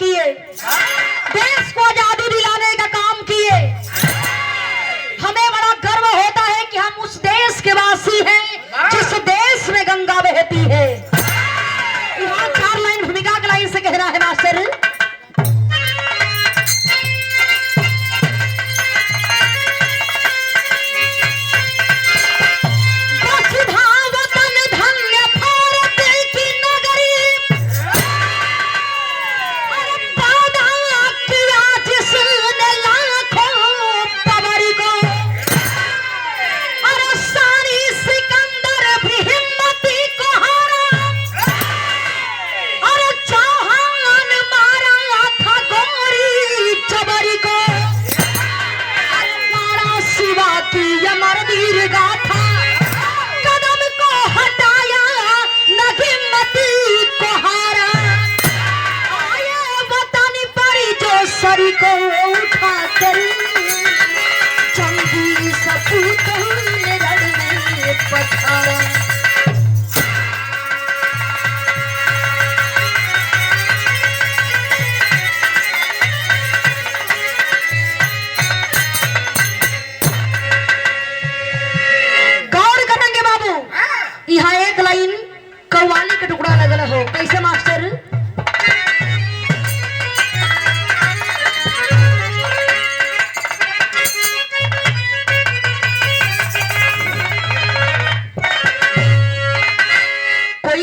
किए, देश को आजादी दिलाने का काम किए। हमें बड़ा गर्व होता है कि हम उस देश के वासी हैं जिस देश में गंगा बहती है। यहाँ 4 लाइन भूमिका की लाइन से कहना है मास्टर। को उठा कर चंगी सपूतों ने लड़ने पछाड़ा। गौर करेंगे बाबू, यहाँ एक लाइन कव्वाली का टुकड़ा लगल हो। कैसे मास्टर?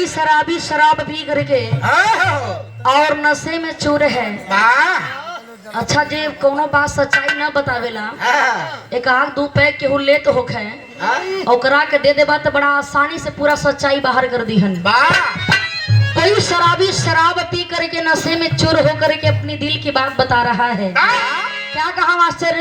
शराबी शराब पी करके और नशे में चूर है। अच्छा जे कोनो बात सच्चाई न बतावेला, एक आग 2 पैक केहू ले तो होखे ओकरा के दे देबा तो बड़ा आसानी से पूरा सच्चाई बाहर कर दीहन। कोई शराबी शराब पी करके नशे में चूर हो करके अपनी दिल की बात बता रहा है। क्या कहा मास्टर?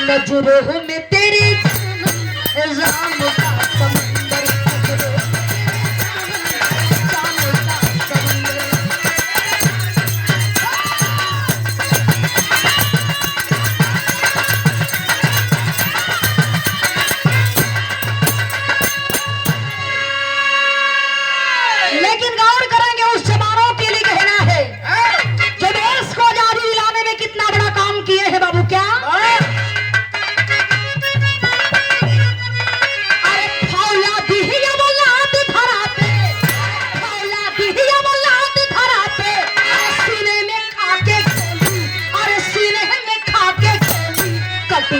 नजरों में तेरे इल्जाम का समंदर, लेकिन गौर करेंगे उस जवानों के लिए कहना है जो देश को आजादी दिलाने में कितना बड़ा काम किए हैं बाबू। क्या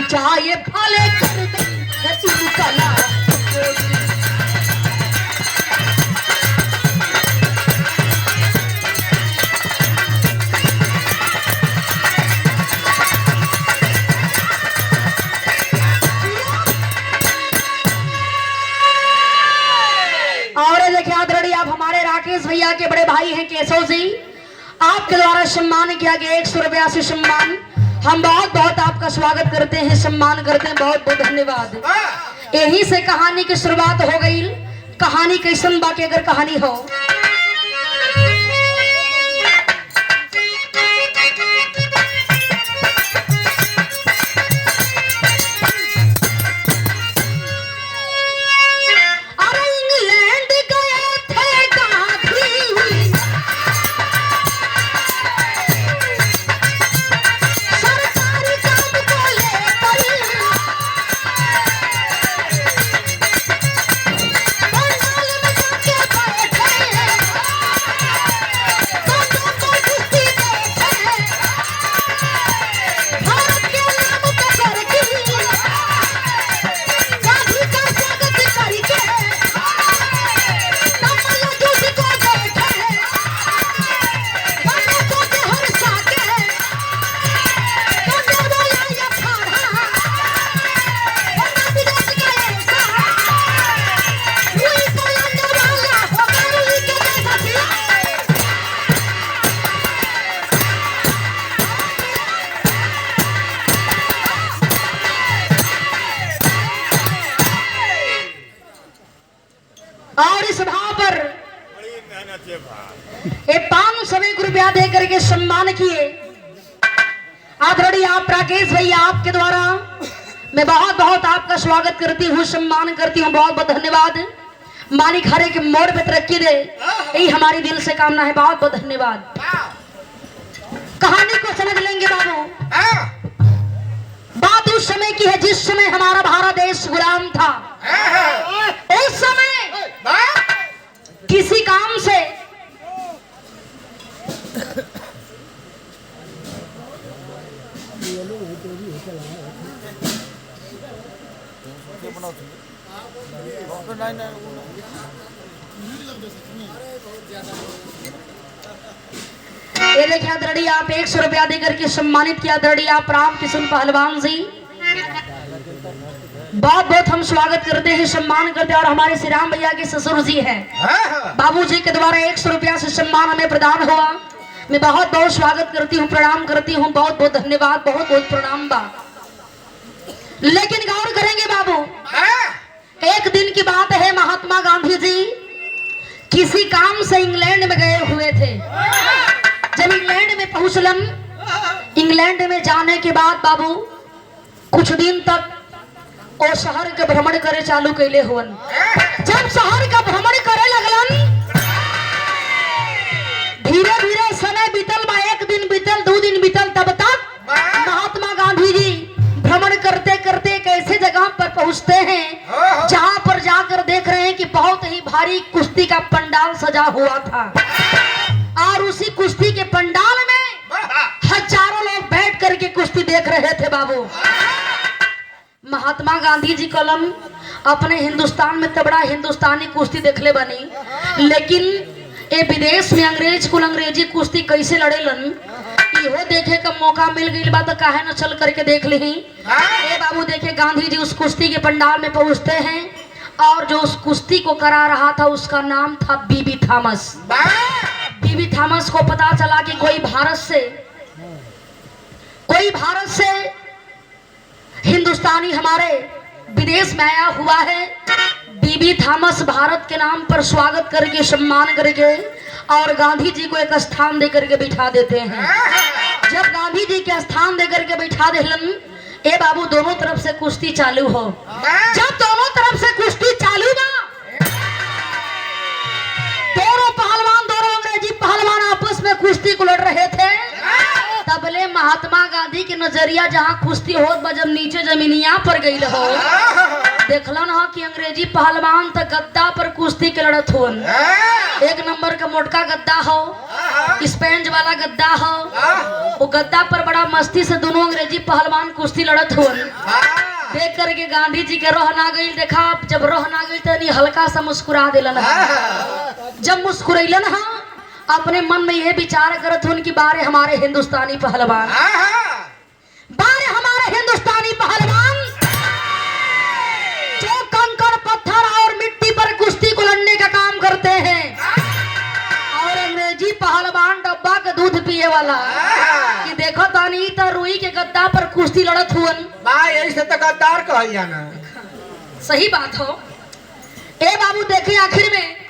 चाहे भले कर दे तू कला। और देखिए आदरणीय आप हमारे राकेश भैया के बड़े भाई हैं केशव जी, आपके द्वारा सम्मान किया गया 100 रुपया से सम्मान। हम बहुत बहुत आपका स्वागत करते हैं, सम्मान करते हैं, बहुत बहुत धन्यवाद। यही से कहानी की शुरुआत हो गई। कहानी कैसन बाकी अगर कहानी हो और इस भाव पर ये 500 रुपया दे करके सम्मान किए। आदरणीय आप राकेश भैया, आपके द्वारा मैं बहुत बहुत आपका स्वागत करती हूँ, सम्मान करती हूँ। बहुत बहुत धन्यवाद। मालिक हरे के मोड़ पे तरक्की दे, यही हमारी दिल से कामना है। बहुत बहुत धन्यवाद। कहानी को समझ लेंगे बाबू। बात उस समय की है जिस समय हमारा भारत देश गुलाम था। उस समय किसी काम से ये देखिए आदरणीय आप 100 रुपया देकर के सम्मानित किया। आदरणीय आप राम किशन पहलवान जी, बहुत बहुत हम स्वागत करते हैं, सम्मान करते हैं। और हमारे श्री राम भैया के ससुर जी हैं, बाबू जी के द्वारा 100 रुपया से सम्मान हमें प्रदान हुआ। मैं बहुत बहुत स्वागत करती हूँ, प्रणाम करती हूँ। बहुत बहुत धन्यवाद, बहुत बहुत प्रणाम बा। लेकिन गौर करेंगे बाबू, एक दिन की बात है, महात्मा गांधी जी किसी काम से इंग्लैंड में गए हुए थे। जब इंग्लैंड में पहुंचलन, इंग्लैंड में जाने के बाद बाबू कुछ दिन तक और शहर के भ्रमण करे चालू कैले हुवन। जब शहर का भ्रमण करे लगलन, धीरे धीरे समय बीतल बा। 1 दिन बीतल, 2 दिन बीतल, तब तक महात्मा गांधी जी भ्रमण करते करते एक ऐसे जगह पर पहुंचते हैं जहां पर जाकर देख रहे हैं कि बहुत ही भारी कुश्ती का पंडाल सजा हुआ था। और उसी कुश्ती के पंडाल में हजारों लोग बैठ करके कुश्ती देख रहे थे बाबू। महात्मा गांधी जी कलम अपने हिंदुस्तान में तबड़ा हिंदुस्तानी कुश्ती देखले बनी, लेकिन ये विदेश में अंग्रेज कुल अंग्रेजी कुश्ती कैसे लड़ेलन इहो देखे का मौका मिल गई बा, तो काहे न चल करके देख ली। ए बाबू देखे, गांधी जी उस कुश्ती के पंडाल में पहुंचते हैं और जो उस कुश्ती को करा रहा था उसका नाम था बीबी थॉमस। बीबी थॉमस को पता चला कि कोई भारत से हिंदुस्तानी हमारे विदेश में आया हुआ है। बीबी थॉमस भारत के नाम पर स्वागत करके, सम्मान करके और गांधी जी को एक स्थान देकर के बिठा देते हैं। जब गांधी जी के स्थान देकर के बिठा देलन, ए बाबू दोनों तरफ से कुश्ती चालू हो। जब दोनों तरफ से कुश्ती चालू ना, दोनों पहलवान, दोनों अंग्रेजी पहलवान आपस में कुश्ती को लड़ रहे थे। तबले महात्मा गांधी की नजरिया जहाँ कुश्ती होत बा, जब नीचे जमीनिया पर गई हो, देखलन हो कि अंग्रेजी पहलवान तो गद्दा पर कुश्ती के लड़त हो। 1 नंबर का मोटका गद्दा हो, स्पेंज वाला गद्दा हो, वो गद्दा पर बड़ा मस्ती से दोनों अंग्रेजी पहलवान कुश्ती लड़त हो। देख करके गांधी जी के रोह ना गई। देखा, जब रोह ना गई तो हल्का सा मुस्कुरा दिलन। जब मुस्कुरैलन हा, अपने मन में यह विचार करत हूं कि बारे हमारे हिंदुस्तानी पहलवान, बारे हमारे हिंदुस्तानी पहलवान जो कंकड़ पत्थर और मिट्टी पर कुश्ती को लड़ने का काम करते हैं, और अंग्रेजी पहलवान डब्बा का दूध पिए वाला कि देखो तानी तो रुई के गद्दा पर कुश्ती लड़त हुन। ऐसे तो गद्दार कहल जाना। सही बात हो। ए बाबू देखे, आखिर में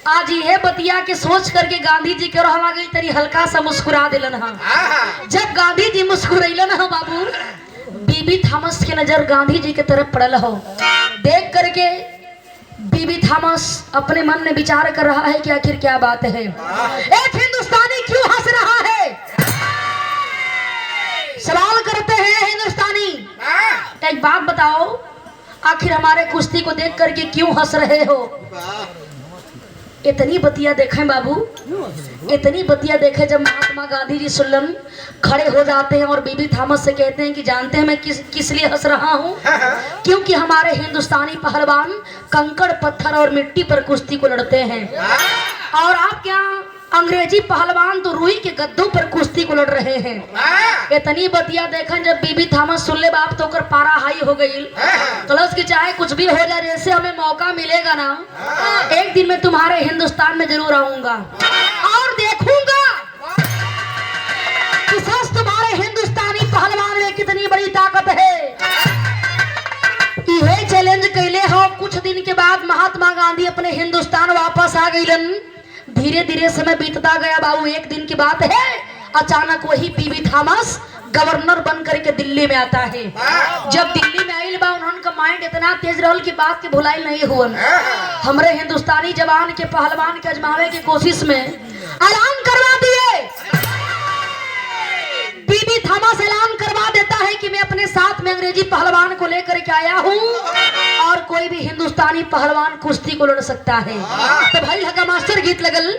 आज यह बतिया के सोच करके गांधी जी के रोह गई तरी हल्का सा मुस्कुरा दिलन हा। जब गांधी जी मुस्कुरैलन हो बाबू, बीबी थॉमस की नजर गांधी जी की तरफ पड़ल हो। देख करके बीबी थॉमस अपने मन में विचार कर रहा है कि आखिर क्या बात है, एक हिंदुस्तानी क्यों हंस रहा है। सवाल करते हैं हिंदुस्तानी, एक बात बताओ, आखिर हमारे कुश्ती को देख करके क्यों हंस रहे हो। इतनी बतिया देखे बाबू, इतनी बतिया देखे जब महात्मा गांधी जी सुल्लन खड़े हो जाते हैं और बीबी थॉमस से कहते हैं कि जानते हैं मैं किस लिए हंस रहा हूँ, क्योंकि हमारे हिंदुस्तानी पहलवान कंकड़ पत्थर और मिट्टी पर कुश्ती को लड़ते हैं, और आप क्या अंग्रेजी पहलवान तो रुई के गद्दों पर कुश्ती को लड़ रहे हैं। इतनी बतिया देखन जब बीबी थॉमस सुन ले बाप तो कर पारा हाई हो गई। कलश की चाहे कुछ भी हो जाए, जैसे हमें मौका मिलेगा ना, एक दिन मैं तुम्हारे हिंदुस्तान में जरूर आऊंगा और देखूंगा कि सच तुम्हारे हिंदुस्तानी पहलवान में कितनी बड़ी ताकत है। यह चैलेंज कैले हो। कुछ दिन के बाद महात्मा गांधी अपने हिंदुस्तान वापस आ गईलन। धीरे धीरे समय बीतता गया बाबू। एक दिन की बात है, अचानक वही पीवी थॉमस गवर्नर बन करके दिल्ली में आता है। जब दिल्ली में आइल बा, उनका माइंड इतना तेज रहल कि बात के भुलाई नहीं हुआ। हमरे हिंदुस्तानी जवान के पहलवान के अजमावे की कोशिश में ऐलान करवा दिए। पीवी थॉमस ऐलान करवा देता है कि मैं अपने साथ में अंग्रेजी पहलवान को लेकर के आया हूँ और कोई भी हिंदुस्तानी पहलवान कुश्ती को लड़ सकता है। तो भाई हका मास्टर गीत लगल।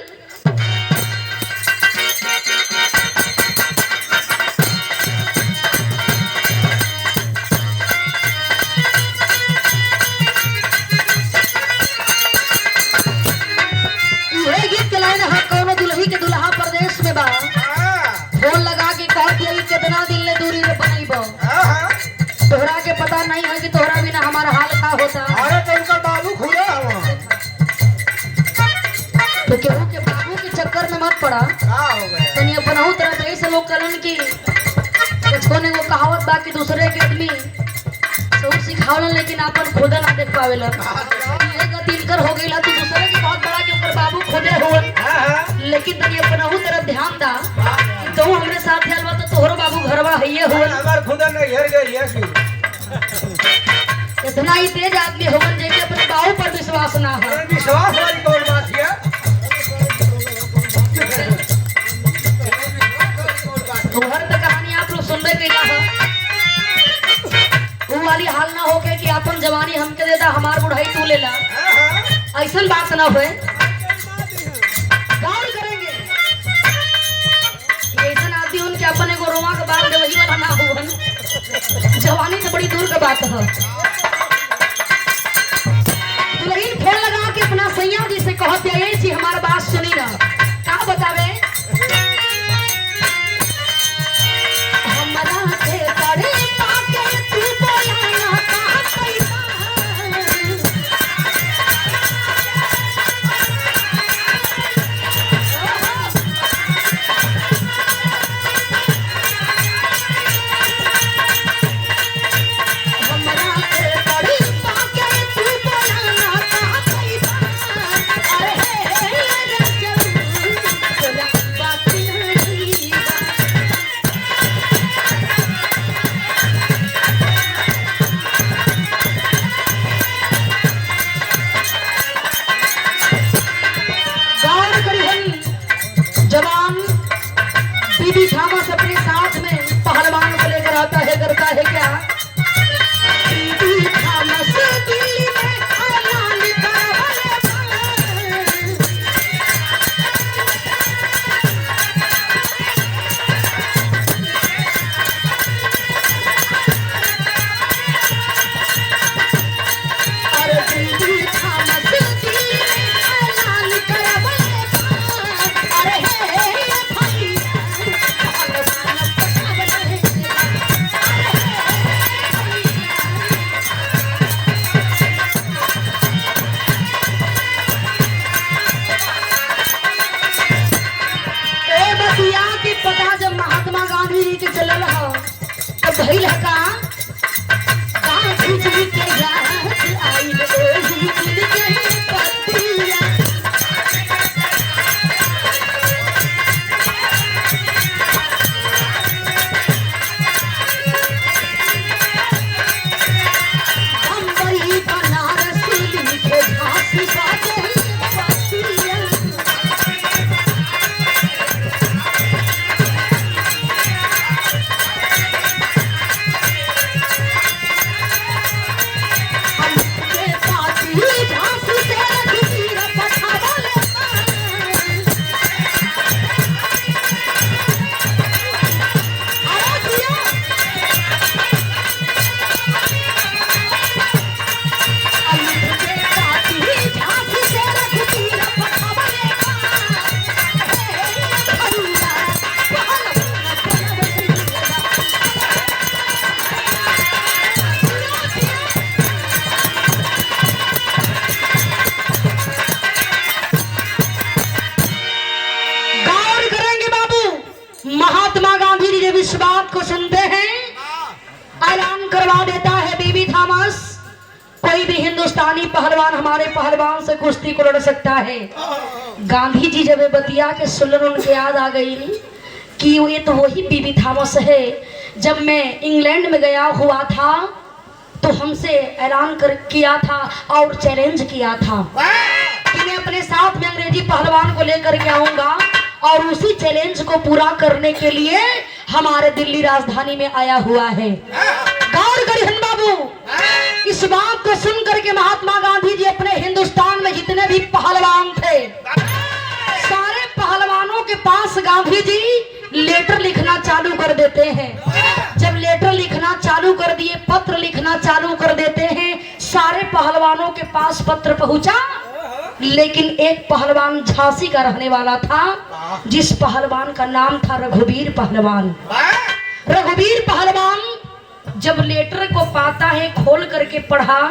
दुल्हा प्रदेश में बा, फोन लगा के कह दिया कि कितना दिन ले दूरी रे बनाई बा। तोहरा के पता नहीं है कि तोहरा बिना हमारा हाल का होता। अरे तो उनका बाबू खुदा तो केहू के बाबू के चक्कर में मत पड़ा। तनी अपनहु तरह ऐसे लोग कलन की छोने को कहावत बा कि दूसरे के आदमी सब सिखावलन लेकिन अपन खुद ना देख पावेलन। ये गति इनकर हो गईला तो दूसरे के बहुत बड़ा के ऊपर बाबू खुदे होवन। लेकिन तनी अपनहु तरफ ध्यान दा कि तू हमरे साथ चल बा तो तोहरो बाबू घरवा हइए होवन। हमार खुदा नहीं हर गई है कि इतना ही तेज आदमी होवन जे के अपने बाबू पर विश्वास ना हो। विश्वास वाली कौन बात है? घर पे कहानी आप लोग सुनबे कइला हो। वो वाली हाल ना होके कि अपन जवानी हमके दे दा, हमार बुढ़ाई तू ले ला। ऐसा बात ना होए। गाड़ी करेंगे ऐसा आदमी उनके अपन एगो रोमा के बाल वही वाला ना होवन। जवानी से बड़ी दूर का बात है। दुल्हन फोन लगा के अपना सैया जी से कहते हैं जी हमारा बात सुनी ना। का बतावे हमरा के करे पाके तू बोलाना का पैसा। जवान पीवी थॉमस अपने साथ में पहलवान को लेकर आता है। करता है क्या पीवी थॉमस दिल्ली में ऐलान अरे पीवी थॉमस दिल्ली में ऐलान करवा। पता जब महात्मा गांधी जी के चलल हो तो भइल है का गांधी जी के याद आई ओही दिल के पतिया। बम्बई बनारस लिखे झांसी बाजे पतिया। हिंदुस्तानी पहलवान हमारे पहलवान से कुश्ती को लड़ सकता है। गांधी जी जब बतिया के सुनकर उनके याद आ गई कि ये तो वही बीबी थॉमस है। जब मैं इंग्लैंड में गया हुआ था तो हमसे ऐलान किया था और चैलेंज किया था कि मैं अपने साथ में अंग्रेजी पहलवान को लेकर के आऊंगा और उसी चैलेंज को पूरा करने के लिए हमारे दिल्ली राजधानी में आया हुआ है। गौर करिए बाबू, इस बात को सुनकर के महात्मा गांधी जी अपने हिंदुस्तान में जितने भी पहलवान थे सारे पहलवानों के पास गांधी जी लेटर लिखना चालू कर देते हैं। जब लेटर लिखना चालू कर दिए, पत्र लिखना चालू कर देते हैं, सारे पहलवानों के पास पत्र पहुंचा, लेकिन एक पहलवान झांसी का रहने वाला था जिस पहलवान का नाम था रघुवीर पहलवान। रघुवीर पहलवान जब लेटर को पाता है, खोल करके पढ़ा,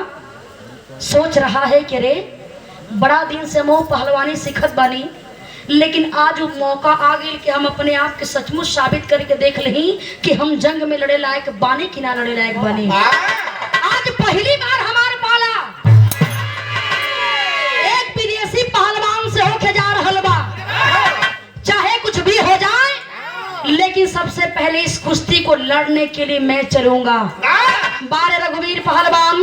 सोच रहा है कि रे बड़ा दिन से मोह पहलवानी सिखत बानी, लेकिन आज वो मौका आ गई कि हम अपने आप के सचमुच साबित करके देख लें कि हम जंग में लड़े लायक बानी कि ना लड़े लायक बानी। आज पहली बार हमारे पाला एक विदेशी पहलवान से होके जा रहल बा, चाहे कुछ भी हो जाए लेकिन सबसे पहले इस कुश्ती को लड़ने के लिए मैं चलूंगा। बारे रघुवीर पहलवान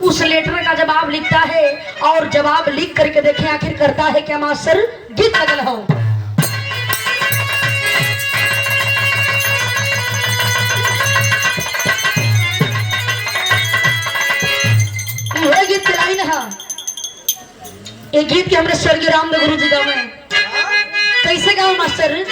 उस लेटर का जवाब लिखता है और जवाब लिख करके देखें आखिर करता है क्या मास्टर, गीत लगल हो। यह गीत की लाइन है, एक गीत के हमरे स्वर्गीय रामदेव गुरु जी गावे। कैसे गाओ मास्टर?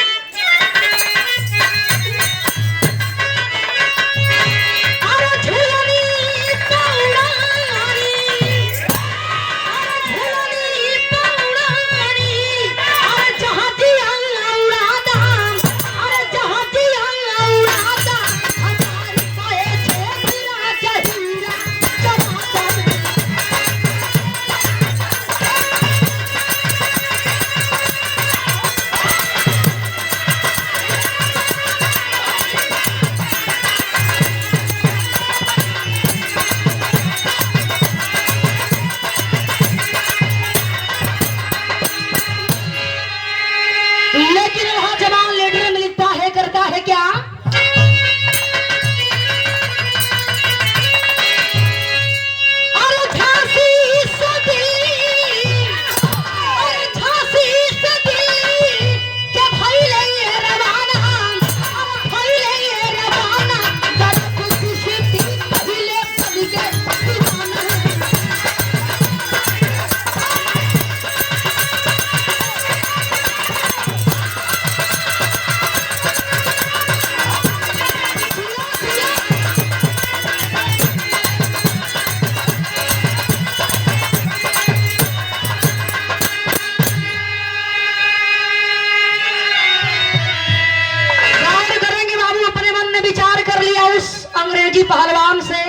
पहलवान से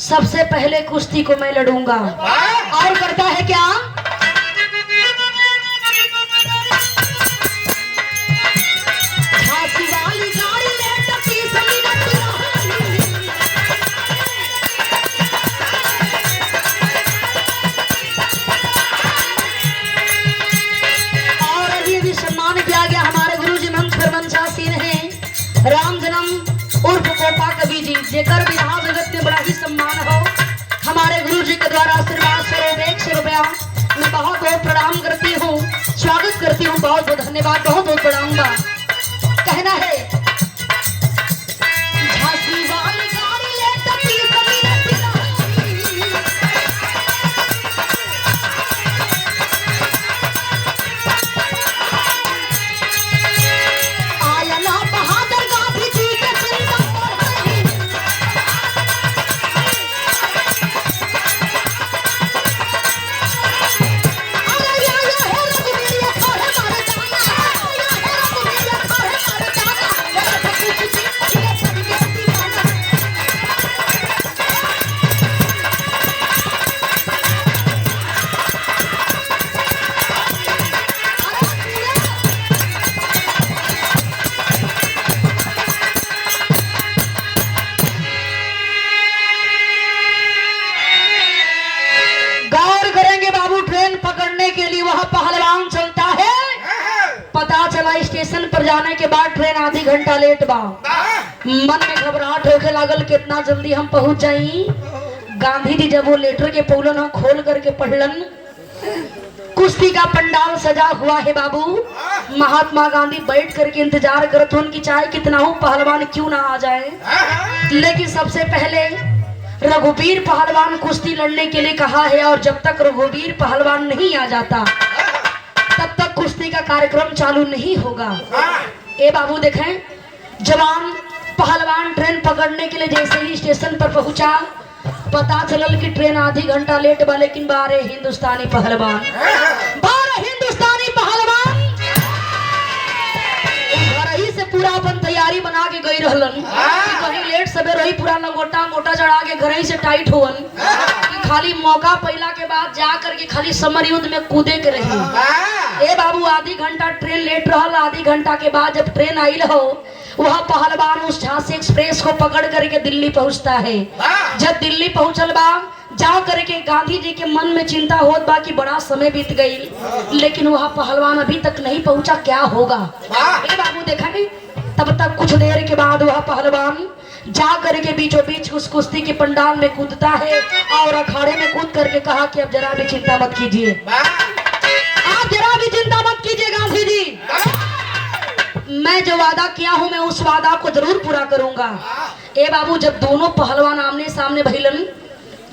सबसे पहले कुश्ती को मैं लड़ूंगा। और करता है क्या? झांसी वाली गाड़ी ले टपी समी और अभी भी सम्मान किया गया हमारे गुरुजी मंच पर मंचासीन हैं राम जन्म उर्फ कोपा कवि जी, जेकर भी यहाँ जगत में बड़ा ही सम्मान हो। हमारे गुरु जी के द्वारा आशीर्वाद स्वरूप 100 रुपया मैं बहुत बहुत प्रणाम करती हूँ, स्वागत करती हूँ, बहुत बहुत धन्यवाद, बहुत बहुत प्रणाम बा। कहना है झांसी वाली गाड़ी ले टपी समी आया बहादुर गांधी जी के जाने के बाद ट्रेन आधी घंटा लेट बा। मन में घबराहट होके लागल कितना जल्दी हम पहुंच जाई। गांधी जी जब वो लेटर के पौलन खोल करके पढ़लन, कुश्ती का पंडाल सजा हुआ है बाबू। महात्मा गांधी बैठ करके इंतजार करते उनकी चाहे कितना हो पहलवान क्यों ना आ जाए। लेकिन सबसे पहले रघुवीर पहलवान कुश्ती लड़ने के लिए कहा है और जब तक रघुवीर पहलवान नहीं आ जाता तब तक कुश्ती का कार्यक्रम चालू नहीं होगा। ए बाबू देखें, जवान पहलवान ट्रेन पकड़ने के लिए जैसे ही स्टेशन पर पहुंचा, पता चलल कि ट्रेन आधी घंटा लेट बा, लेकिन 12 हिंदुस्तानी पहलवान घर ही से पूरा अपन तैयारी बना के गई रहलन कि कहीं लेट सबे रही, पूरा लंगोटा मोटा चढ़ा के घर ही से टाइट होवन कि खाली मौका पैला के बाद जा करके खाली समर युद्ध में कूदे के रही। ए बाबू आधी घंटा ट्रेन लेट रहल। आधी घंटा के बाद जब ट्रेन आई हो, वह पहलवान उस झांसी एक्सप्रेस को पकड़ करके दिल्ली पहुंचता है। जब दिल्ली पहुंचल बा, जा करके गांधी जी के मन में चिंता होत बा कि बड़ा समय बीत गई, लेकिन वह पहलवान अभी तक नहीं पहुंचा, क्या होगा। ए बाबू देखा नहीं, तब तक कुछ देर के बाद वह पहलवान जा करके बीचों बीच उस कुश्ती के पंडाल में कूदता है और अखाड़े में कूद करके कहा कि अब जरा भी चिंता मत कीजिए, आप जरा भी चिंता मत कीजिए गांधी जी, मैं जो वादा किया हूं मैं उस वादा को जरूर पूरा करूंगा। ए बाबू जब दोनों पहलवान आमने सामने भइलन,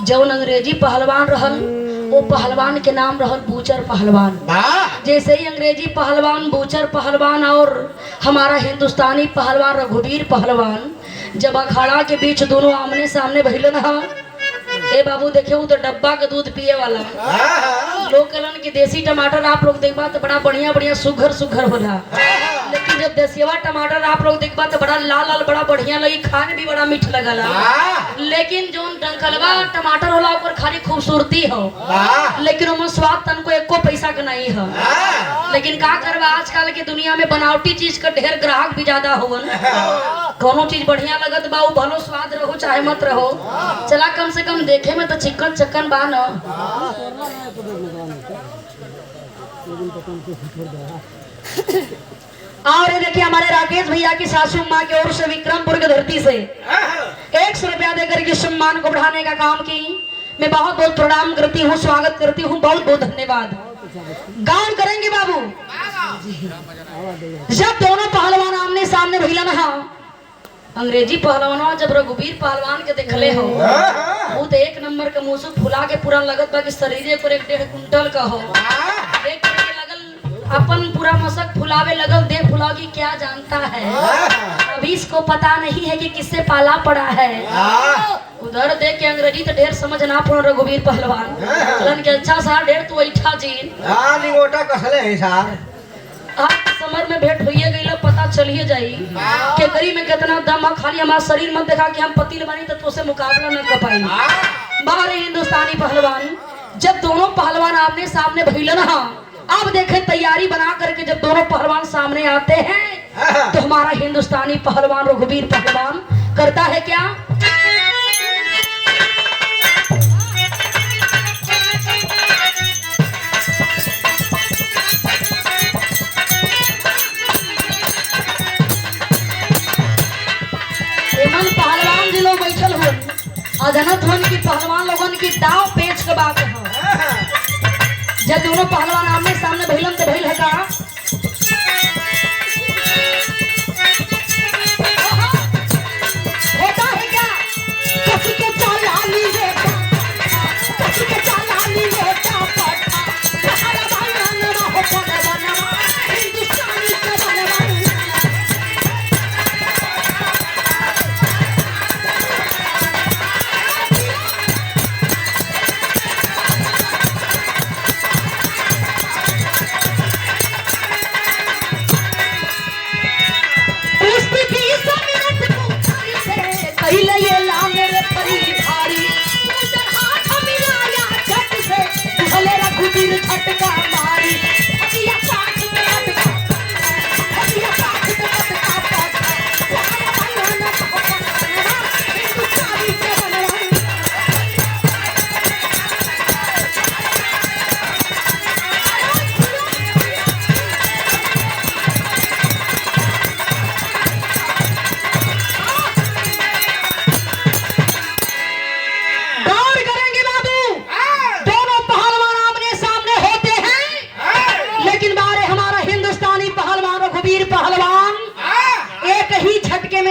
जौन अंग्रेजी पहलवान रहल वो पहलवान के नाम रहल बूचर पहलवान। जैसे ही अंग्रेजी पहलवान बूचर पहलवान और हमारा हिंदुस्तानी पहलवान रघुवीर पहलवान जब अखाड़ा के बीच दोनों आमने सामने भइलन हा, ए बाबू देखे वो तो डब्बा का दूध पिए वाला। लोग कहलन कि देसी टमाटर आप लोग देखबा तो बड़ा बढ़िया बढ़िया सुघर सुघर होला, लेकिन जब देसिया टमाटर आप लोग देखबा तो बड़ा लाल लाल बड़ा बढ़िया लगी, खाने भी बड़ा मीठ लगला। लेकिन जो डंकलवा टमाटर होला ओकर खाली खूबसूरती हो, लेकिन ओमे स्वाद तनको एको पैसा का नहीं हो। लेकिन का करवा, आजकल की दुनिया में बनावटी चीज का ढेर ग्राहक भी ज्यादा होवन। कोनो चीज बढ़िया लगत बा, भलो स्वाद रहो चाहे मत रहो, चला कम से कम देखे में तो चिकन चक्कन बा न। और देखिए हमारे राकेश भैया की सासू माँ की ओर से विक्रमपुर की धरती से 100 रुपया देकर के सम्मान को बढ़ाने का काम की मैं बहुत बहुत प्रणाम करती हूँ, स्वागत करती हूँ, बहुत बहुत धन्यवाद। गान करेंगे बाबू। जब दोनों पहलवान आमने सामने भइलन हा, अंग्रेजी पहलवान जब रघुवीर पहलवान के देखले हो, वो तो एक नंबर के मुंह से फुला के पूरा लगत बा कि शरीर पर 1.5 कुंटल का हो। देख करके लगल अपन पूरा मसक फुलावे लगल, देख फुलाव की क्या जानता है, अभी इसको पता नहीं है कि किससे पाला पड़ा है। उधर देख के अंग्रेजी तो ढेर समझ ना पड़ा रघुवीर पहलवान, चलन के अच्छा सार ढेर तू ऐठा जी निगोटा कसले है सार। आज समर में भेंट होइए गई, पता चलिए जाई के गरी में कितना दम है। खाली हमारा शरीर मत देखा कि हम पतिल बनी तो तुझसे मुकाबला न कर पाई। बाहर हिंदुस्तानी पहलवान जब दोनों पहलवान आमने सामने भइलन हा, अब देखे तैयारी बना करके जब दोनों पहलवान सामने आते हैं तो हमारा हिंदुस्तानी पहलवान रघुवीर पहलवान करता है क्या, पहलवान जी लोग बैठल हुए अजनत हुन की पहलवान लोगन की दाव पेच के बात है। जब दोनों पहलवान आमने सामने भइलन तो भइल है का, होता है क्या, कसी के चालानी बेटा, कसी के चालानी बेटा पटा, पहलवान बनवा हो पहलवान हिंदुस्तानी का पहलवान।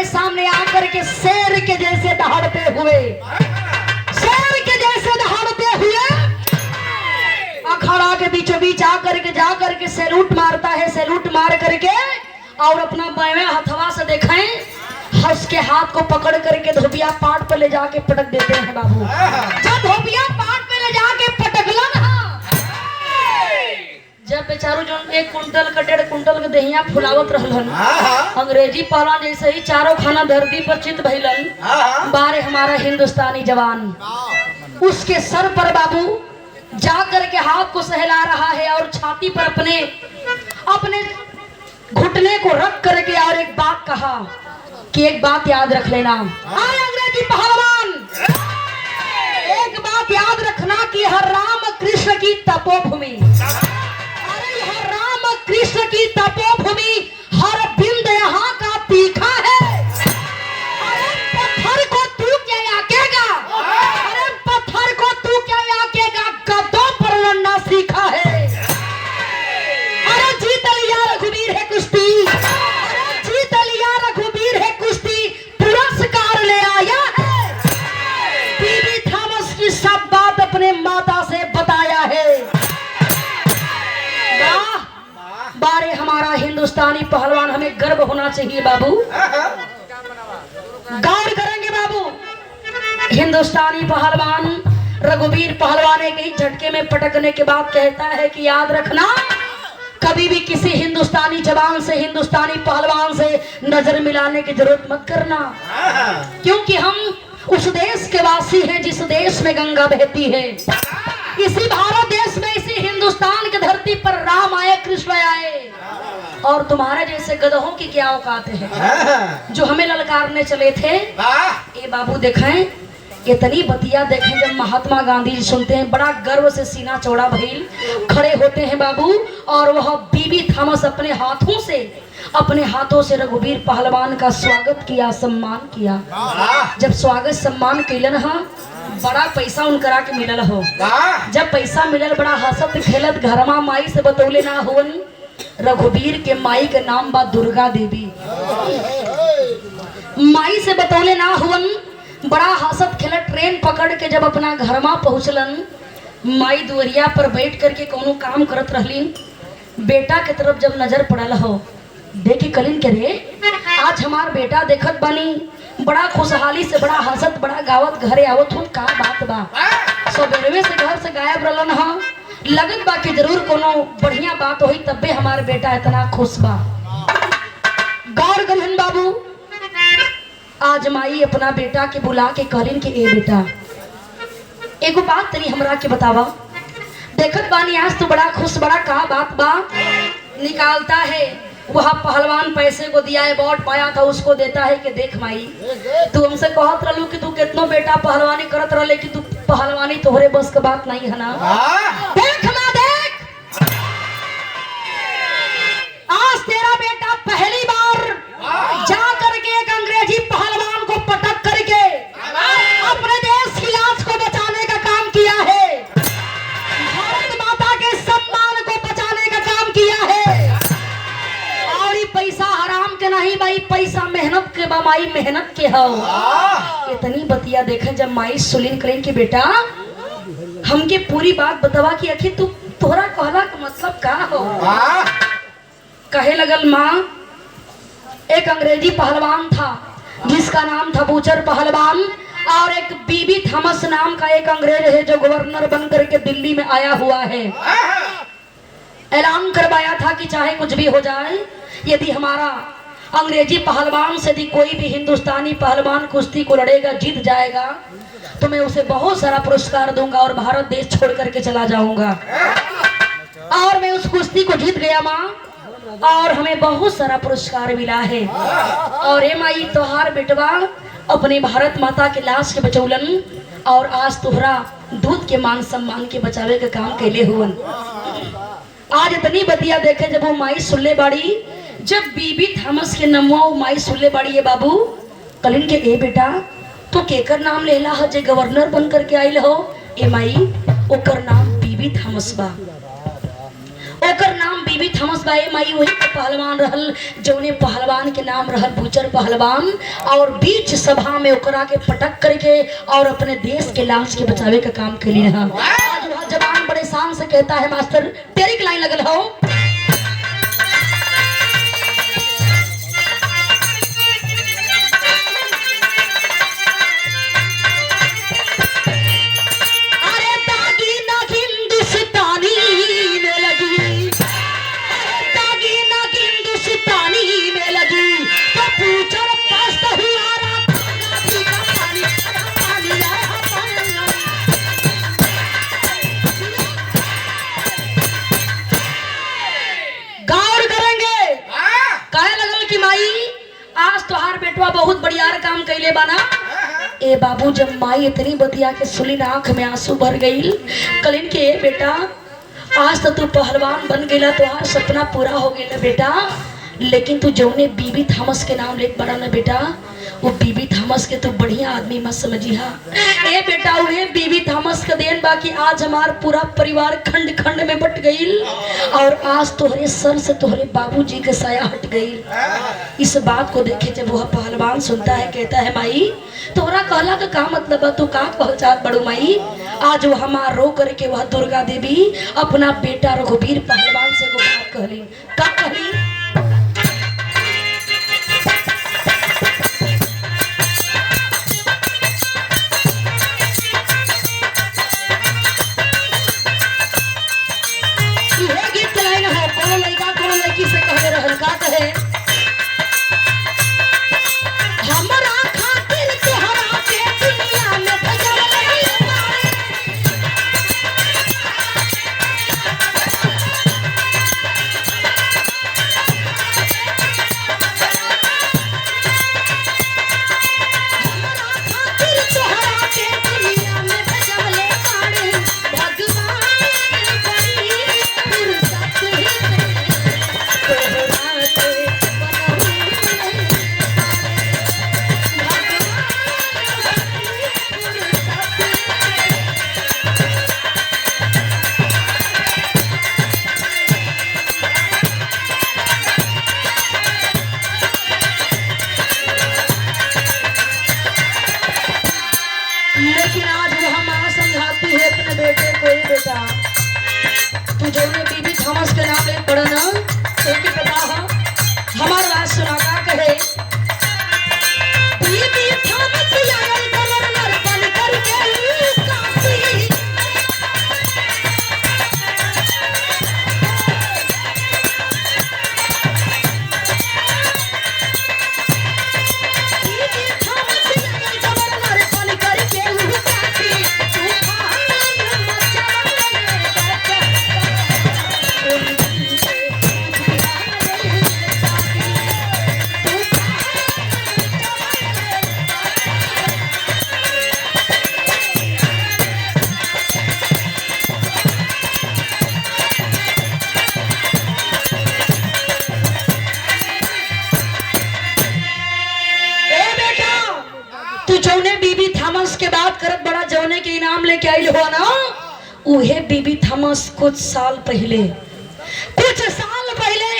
आमने सामने आकर के शेर के जैसे दहाड़ते हुए, शेर के जैसे दहाड़ते हुए अखाड़ा के बीचों बीच जा करके सैल्यूट मारता है। सैल्यूट मार करके और अपना बाएं हथवा से देखें, हंस के हाथ को पकड़ करके धोबिया पाट पर ले जाके पटक देते हैं बाबू। जब धोबिया पाट पे ले जाके पटकलन, जब बेचारू जो 1 कुंटल का 1.5 कुंटल के दहिया फुलावत रहलन, अंग्रेजी पहलवान जैसे ही चारों खाना धरती पर चित भइलन, बारे हमारा हिंदुस्तानी जवान उसके सर पर बाबू जा करके हाथ को सहला रहा है और छाती पर अपने घुटने को रख करके और एक बात कहा कि एक बात याद रख लेना, आए अंग्रेजी पहलवान, एक बात याद रखना कि हर राम कृष्ण की तपोभूमि, अरे हर राम कृष्ण की तपोभूमि, हर बिंद यहाँ का तीखा है। अरे पत्थर को तू क्या याकेगा, अरे पत्थर को तू क्या याकेगा, गद्दों पर लड़ना सीखा है। अरे जीत लिया रघुवीर है कुश्ती, अरे जीत लिया रघुवीर है कुश्ती, पुरस्कार ले आया है। बीबी थॉमस की सब बात अपने माता से बताया है। बारे हमारा हिंदुस्तानी पहलवान, हमें गर्व होना चाहिए बाबू। गौर करेंगे बाबू, हिंदुस्तानी पहलवान रघुवीर पहलवान एक ही झटके में पटकने के बाद कहता है कि याद रखना, कभी भी किसी हिंदुस्तानी जवान से, हिंदुस्तानी पहलवान से नजर मिलाने की जरूरत मत करना, क्योंकि हम उस देश के वासी हैं जिस देश में गंगा बहती है। इसी भारत देश में, इसी हिंदुस्तान की धरती पर राम आए, कृष्ण आए, और तुम्हारे जैसे गधों की क्या औकात है जो हमें ललकारने चले थे। ये बाबू देखें, इतनी बतिया देखें, जब महात्मा गांधी जी सुनते हैं बड़ा गर्व से सीना चौड़ा भइल खड़े होते हैं बाबू, और वह बीबी थॉमस अपने हाथों से रघुवीर पहलवान का स्वागत किया, सम्मान किया। जब स्वागत सम्मान कैलन, बड़ा पैसा उनकरा के मिलल हो। जब पैसा मिलल, बड़ा हंसत खेलत घरमा माई से बतौले ना हुवन, रघुवीर के माई के नाम बा दुर्गा देवी। माई से बतौले ना हुवन, बड़ा हंसत खेलत ट्रेन पकड़ के जब अपना घरमा पहुंचलन, माई दुआरिया पर बैठ करके कोनो काम करत रहली, बेटा के तरफ जब नजर पड़ल हो, देखे कलिन के रे आज हमार बेटा देखत बानी, बड़ा खुशहाली से, बड़ा हंसत, बड़ा गावत घरे आवत हो, का बात बा। सबेरवे से घर से गायब रहलन, लगत बा कि जरूर कोनो बढ़िया बात होई, तब्बे हमार बेटा इतना खुश बा। गौर करिहन बाबू, आज माई अपना बेटा के बुला के कहलिन कि ए बेटा, एगो बात तनी हमरा के बतावा, देखत बानी आज तो बड़ा खुश, बड़ा का बात बा। निकालता है, वह पहलवान पैसे को दिया है, वोट पाया था, उसको देता है कि देख माई, तू हमसे कहत रहलू कि तू कितनो बेटा पहलवानी करत रहले, कि तू पहलवानी तोहरे बस के बात नहीं है ना। देख ना देख, आज तेरा बेटा पहली बार जा करके एक अंग्रेजी पहलवान को पटक करके अपने देश की लाज को बचाने का काम किया है, भारत माता के सम्मान को बचाने का काम किया है। और ये पैसा हराम के नहीं भाई, पैसा मेहनत के बा माई, मेहनत के हो। इतनी बतिया देखे जब माई सुलिन करें कि बेटा हमके पूरी बात बतावा कि आखिर तू तोहरा कहला का मतलब का हो। कहे लगल माँ, एक अंग्रेजी पहलवान था जिसका नाम था बूचर पहलवान, और एक बीबी थॉमस नाम का एक अंग्रेज है जो गवर्नर बन करके दिल्ली में आया हुआ है। ऐलान करवाया था कि चाहे कुछ भी हो जाए, यदि हमारा अंग्रेजी पहलवान से यदि कोई भी हिंदुस्तानी पहलवान कुश्ती को लड़ेगा, जीत जाएगा, तो मैं उसे बहुत सारा पुरस्कार दूंगा और भारत देश छोड़ करके चला जाऊंगा। और मैं उस कुश्ती को जीत गया माँ, और हमें बहुत सारा पुरस्कार मिला है। और ए माई, तोहार बेटवा अपने भारत माता के लाश के बचौलन, और आज तोहरा दूध के मान सम्मान के बचावे के काम कैले हुवन। आज इतनी बतिया देखे जब वो माई सुल्ले बाड़ी, जब बीबी थॉमस के नमवा माई सुल्ले बाड़ी है बाबू, कलिन के ए बेटा तो केकर नाम लेला है जे गवर्नर बन करके आइल हो। ए माई, ओकर नाम बीबी थॉमस बा, ओकर नाम बीबी थॉमस बाई माई वही के पहलवान रहल जौने पहलवान के नाम रहल बूचर पहलवान। और बीच सभा में ओकरा के पटक करके और अपने देश के लाश के बचावे का काम कैली रहा। आज वह जवान बड़े शान से कहता है, मास्टर तेरी की लाइन लगल हो। बहुत बढ़िया काम कैले बाना। ए बाबू जब माई इतनी बतिया के सुनी ना आंख में आंसू भर गई। कलिन के बेटा आज तो तू पहलवान बन गया, तो आज सपना पूरा हो गया बेटा। लेकिन तू जौने बीबी थॉमस के नाम लेके बड़ा ना बेटा, वो बीबी थॉमस के तू बढ़िया आदमी मत समझी हा। ए बेटा वो बीबी थॉमस का देन बाकी आज हमार पूरा परिवार खंड खंड में बट गई और आज तोहरे सर से तोहरे बाबूजी के साया हट गई। इस बात को देखे जब वह पहलवान सुनता है, कहता है माई तोहरा कहला का क्या मतलब है, तू का पहचान बड़ू माई। आज वो हमार रो करके वह दुर्गा देवी अपना बेटा रघुवीर पहलवान से बात कहली। का कहली? लेके आई हो ना, उहे बीबी थॉमस कुछ साल पहले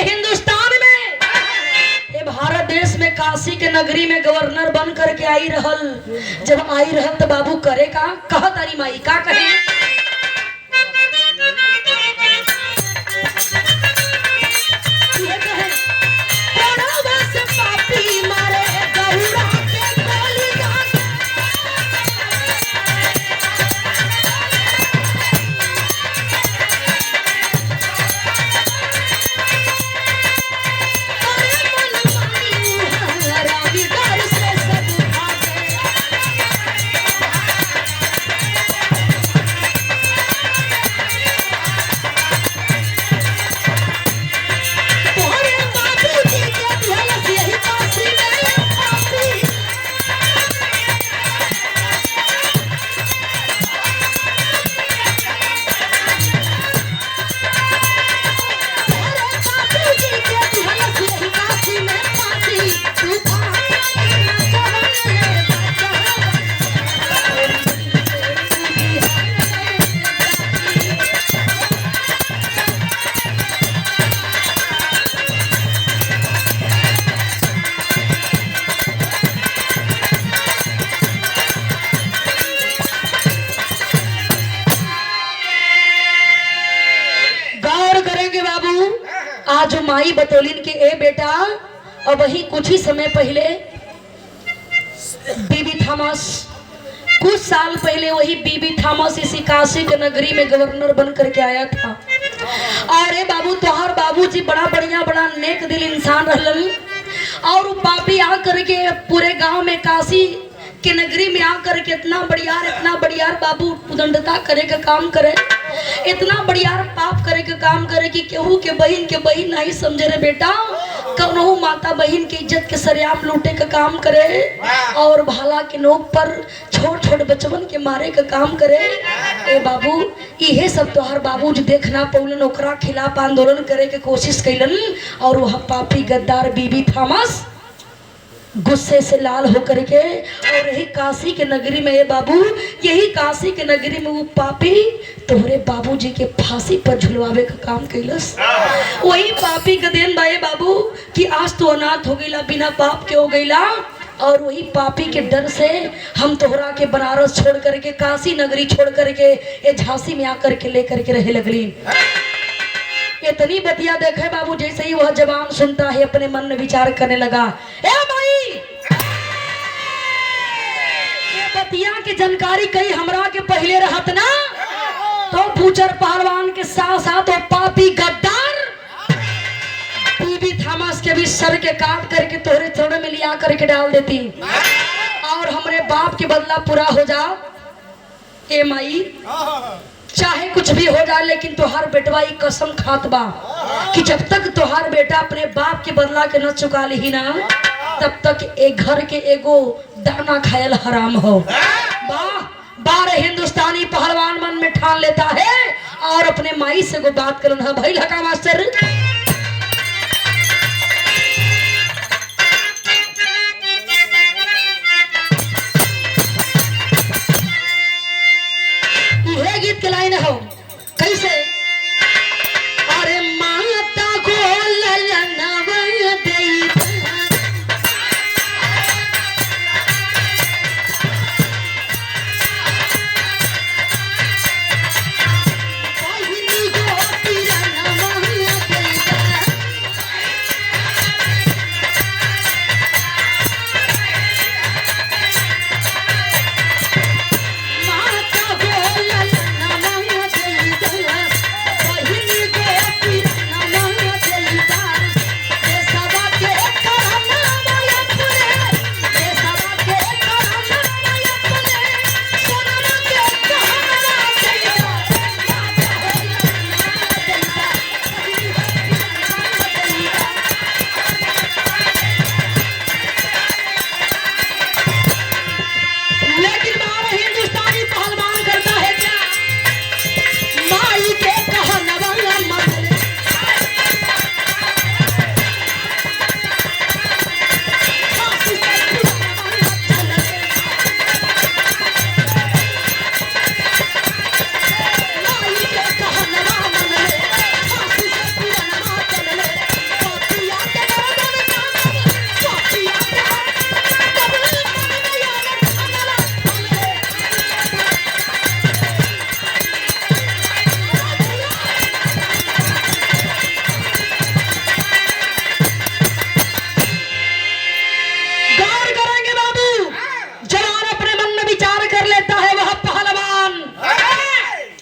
हिंदुस्तान में भारत देश में काशी के नगरी में गवर्नर बन करके आई रहल। जब आई रहल तो बाबू करे का कह तारी माई का कहे आज माई बतौलिन के ए बेटा, और वही कुछ ही समय पहले बीबी थॉमस, कुछ साल पहले वही बीबी थॉमस इसी काशी के नगरी में गवर्नर बन करके आया था। और ए बाबू, तोहर बाबूजी बड़ा बढ़िया, बड़ा नेक दिल इंसान रहलन। और वो पापी आ करके पूरे गांव में, काशी के नगरी में आकर के इतना बढ़ियार बाबू उदंडता करे का काम करे, इतना बढ़ियार पाप करे का काम करे कि केहू के बहन नहीं समझे रे बेटा, कौनहू माता बहन के इज्जत के सरेआम लूटे का काम करे, और भाला के नोक पर छोट छोट बचवन के मारे का काम करे। ए बाबू, इहे सब तोहर बाबू जो देखना पौलन, ओकरा खिलाफ आंदोलन करे के कोशिश कैलन। और वह पापी गद्दार बीबी थॉमस गुस्से से लाल होकर के, और यही काशी के नगरी में, ये बाबू, यही काशी के नगरी में वो पापी तोहरे बाबूजी के फांसी पर झुलवावे का काम कैलस। वही पापी का देन बा बाबू कि आज तो अनाथ हो गईला, बिना पाप के हो गईला। और वही पापी के डर से हम तोहरा के बनारस छोड़ करके, काशी नगरी छोड़ करके ये झांसी में आकर के लेकर के रहे लगली। इतनी बतिया देखे बाबू, जैसे ही वह जवान सुनता है अपने मन में विचार करने लगा, ए भाई, ये बतिया की जानकारी कहीं हमरा के पहले रहत ना, तो पूछर पहलवान के साथ साथ वो पापी गद्दार बीबी थॉमस के भी सर के काट करके तोहरे चरण में लिया करके डाल देती, और हमरे बाप के बदला पूरा हो जाओ। ए माई, चाहे कुछ भी हो जाए, लेकिन तोहार बेटवा ही कसम खात बा कि जब तक तोहार बेटा अपने बाप के बदला के न चुका ली ना, तब तक एक घर के एगो दाना खायल हराम हो। वाह, 12 हिंदुस्तानी पहलवान मन में ठान लेता है, और अपने माई से को बात करना है। भाई लगा मास्टर, गीत के लाइन हो कैसे, अरे माता को ललनवा देई,